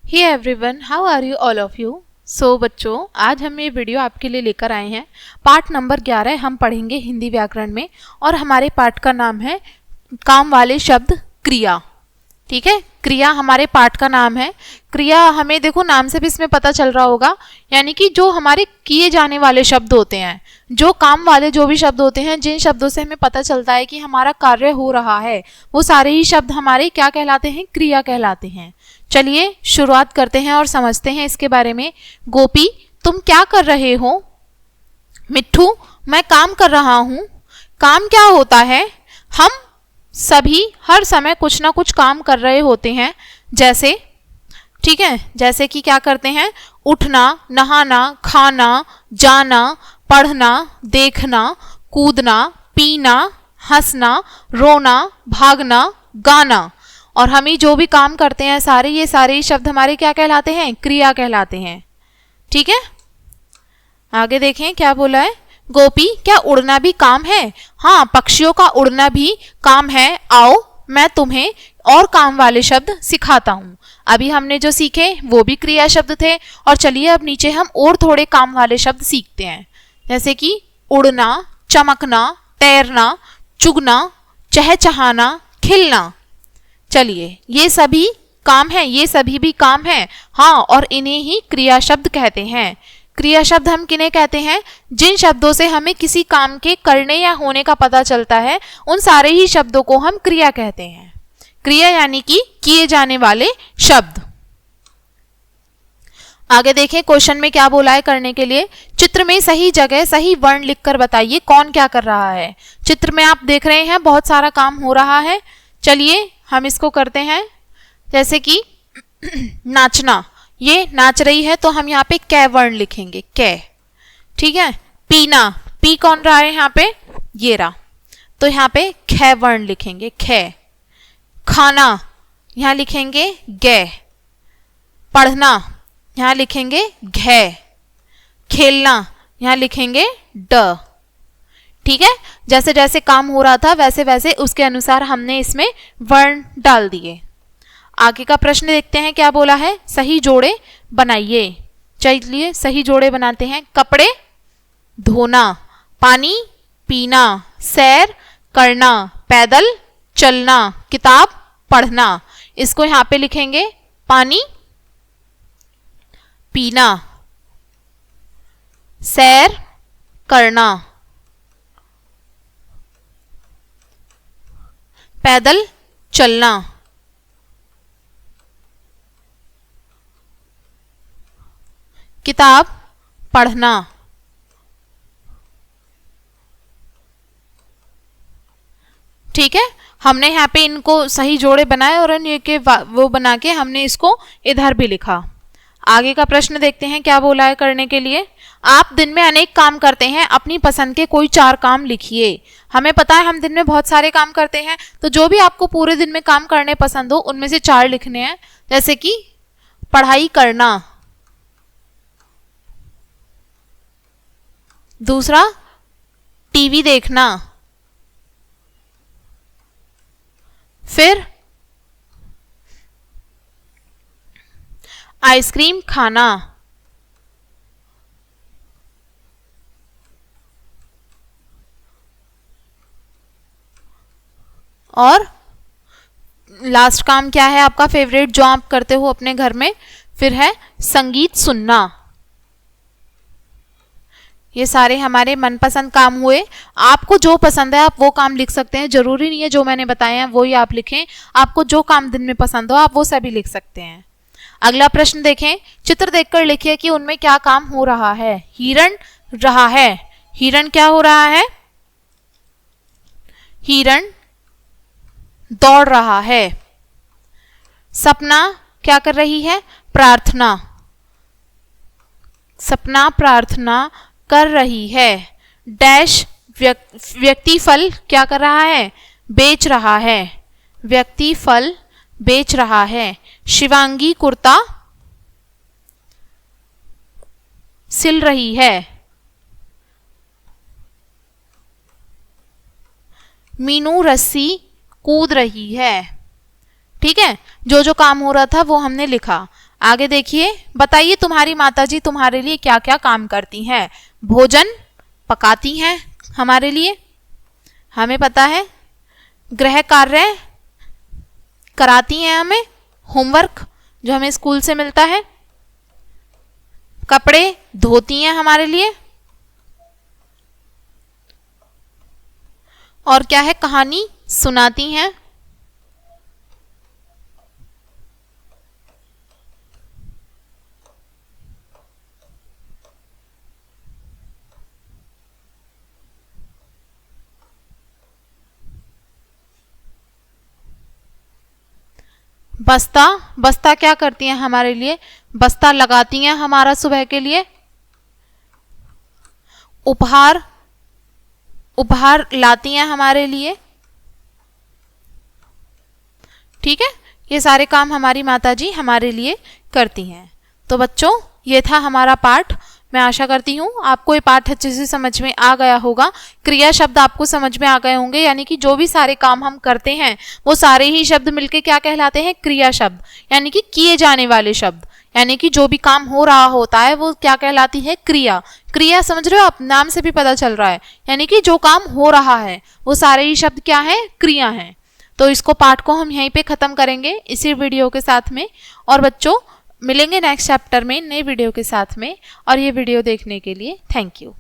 Hey everyone, how are you all of you. So बच्चों, आज हम ये वीडियो आपके लिए लेकर आए हैं। पार्ट नंबर 11 हम पढ़ेंगे हिंदी व्याकरण में, और हमारे पार्ट का नाम है काम वाले शब्द क्रिया। ठीक है, क्रिया हमारे पार्ट का नाम है। क्रिया हमें देखो नाम से भी इसमें पता चल रहा होगा, यानी कि जो हमारे किए जाने वाले शब्द होते हैं, जो काम वाले जो भी शब्द होते हैं, जिन शब्दों से हमें पता चलता है कि हमारा कार्य हो रहा है, वो सारे ही शब्द हमारे क्या कहलाते हैं? क्रिया कहलाते हैं। चलिए शुरुआत करते हैं और समझते हैं इसके बारे में। गोपी, तुम क्या कर रहे हो? मिट्ठू, मैं काम कर रहा हूं। काम क्या होता है? हम सभी हर समय कुछ ना कुछ काम कर रहे होते हैं, जैसे, ठीक है, जैसे कि क्या करते हैं? उठना, नहाना, खाना, जाना, पढ़ना, देखना, कूदना, पीना, हंसना, रोना, भागना, गाना। और हम ही जो भी काम करते हैं सारे, ये सारे ही शब्द हमारे क्या कहलाते हैं? क्रिया कहलाते हैं। ठीक है, आगे देखें क्या बोला है। गोपी, क्या उड़ना भी काम है? हाँ, पक्षियों का उड़ना भी काम है। आओ मैं तुम्हें और काम वाले शब्द सिखाता हूँ। अभी हमने जो सीखे वो भी क्रिया शब्द थे, और चलिए अब नीचे हम और थोड़े काम वाले शब्द सीखते हैं, जैसे कि उड़ना, चमकना, तैरना, चुगना, चहचहाना, खिलना। चलिए, ये सभी काम हैं, ये सभी भी काम हैं। हाँ, और इन्हें ही क्रिया शब्द कहते हैं। क्रिया शब्द हम किन्हें कहते हैं? जिन शब्दों से हमें किसी काम के करने या होने का पता चलता है, उन सारे ही शब्दों को हम क्रिया कहते हैं। क्रिया यानी कि किए जाने वाले शब्द। आगे देखें क्वेश्चन में क्या बोला है करने के लिए। चित्र में सही जगह सही वर्ण लिखकर बताइए कौन क्या कर रहा है। चित्र में आप देख रहे हैं बहुत सारा काम हो रहा है। चलिए हम इसको करते हैं, जैसे कि नाचना, ये नाच रही है तो हम यहाँ पे कै वर्ण लिखेंगे, कै। ठीक है, पीना, पी कौन रहा है यहाँ पे? ये रहा, तो यहाँ पे खे वर्ण लिखेंगे, खे। खाना, यहाँ लिखेंगे गे। पढ़ना, यहाँ लिखेंगे घे। खेलना, यहाँ लिखेंगे ड। ठीक है, जैसे जैसे काम हो रहा था वैसे वैसे उसके अनुसार हमने इसमें वर्ण डाल दिए। आगे का प्रश्न देखते हैं क्या बोला है। सही जोड़े बनाइए। चलिए सही जोड़े बनाते हैं। कपड़े धोना, पानी पीना, सैर करना, पैदल चलना, किताब पढ़ना। इसको यहाँ पे लिखेंगे पानी पीना, सैर करना, पैदल चलना। किताब पढ़ना। ठीक है, हमने यहाँ पे इनको सही जोड़े बनाए और ये के वो बना के हमने इसको इधर भी लिखा। आगे का प्रश्न देखते हैं क्या बोला है करने के लिए। आप दिन में अनेक काम करते हैं, अपनी पसंद के कोई 4 काम लिखिए। हमें पता है हम दिन में बहुत सारे काम करते हैं, तो जो भी आपको पूरे दिन में काम करने पसंद हो उनमें से 4 लिखने हैं, जैसे कि पढ़ाई करना, दूसरा टीवी देखना, फिर आइसक्रीम खाना, और लास्ट काम क्या है आपका फेवरेट जो आप करते हो अपने घर में? फिर है संगीत सुनना। ये सारे हमारे मनपसंद काम हुए। आपको जो पसंद है आप वो काम लिख सकते हैं, जरूरी नहीं है जो मैंने बताए हैं वो ही आप लिखें। आपको जो काम दिन में पसंद हो आप वो सभी लिख सकते हैं। अगला प्रश्न देखें। चित्र देखकर लिखिए कि उनमें क्या काम हो रहा है। हिरण रहा है, हिरण क्या हो रहा है? हिरण दौड़ रहा है। सपना क्या कर रही है? प्रार्थना, सपना प्रार्थना कर रही है। डैश व्यक्ति फल क्या कर रहा है? बेच रहा है, व्यक्ति फल बेच रहा है। शिवांगी कुर्ता सिल रही है। मीनू रस्सी कूद रही है। ठीक है, जो जो काम हो रहा था वो हमने लिखा। आगे देखिए, बताइए तुम्हारी माताजी तुम्हारे लिए क्या क्या काम करती हैं। भोजन पकाती हैं हमारे लिए, हमें पता है। गृह कार्य कराती हैं हमें, होमवर्क जो हमें स्कूल से मिलता है। कपड़े धोती हैं हमारे लिए। और क्या है, कहानी सुनाती हैं। बस्ता, बस्ता क्या करती हैं हमारे लिए, बस्ता लगाती हैं हमारा सुबह के लिए। उपहार, उपहार लाती हैं हमारे लिए। ठीक है, ये सारे काम हमारी माताजी हमारे लिए करती हैं। तो बच्चों, ये था हमारा पाठ। मैं आशा करती हूँ आपको ये पाठ अच्छे से समझ में आ गया होगा। क्रिया शब्द आपको समझ में आ गए होंगे, यानी कि जो भी सारे काम हम करते हैं वो सारे ही शब्द मिलके क्या कहलाते हैं, क्रिया शब्द, यानी कि किए जाने वाले शब्द। यानी कि जो भी काम हो रहा होता है वो क्या कहलाती है, क्रिया। क्रिया समझ रहे हो आप, नाम से भी पता चल रहा है, यानी कि जो काम हो रहा है वो सारे ही शब्द क्या है, क्रिया हैं। तो इसको पाठ को हम यहीं पे ख़त्म करेंगे इसी वीडियो के साथ में। और बच्चों, मिलेंगे नेक्स्ट चैप्टर में नए वीडियो के साथ में। और ये वीडियो देखने के लिए थैंक यू।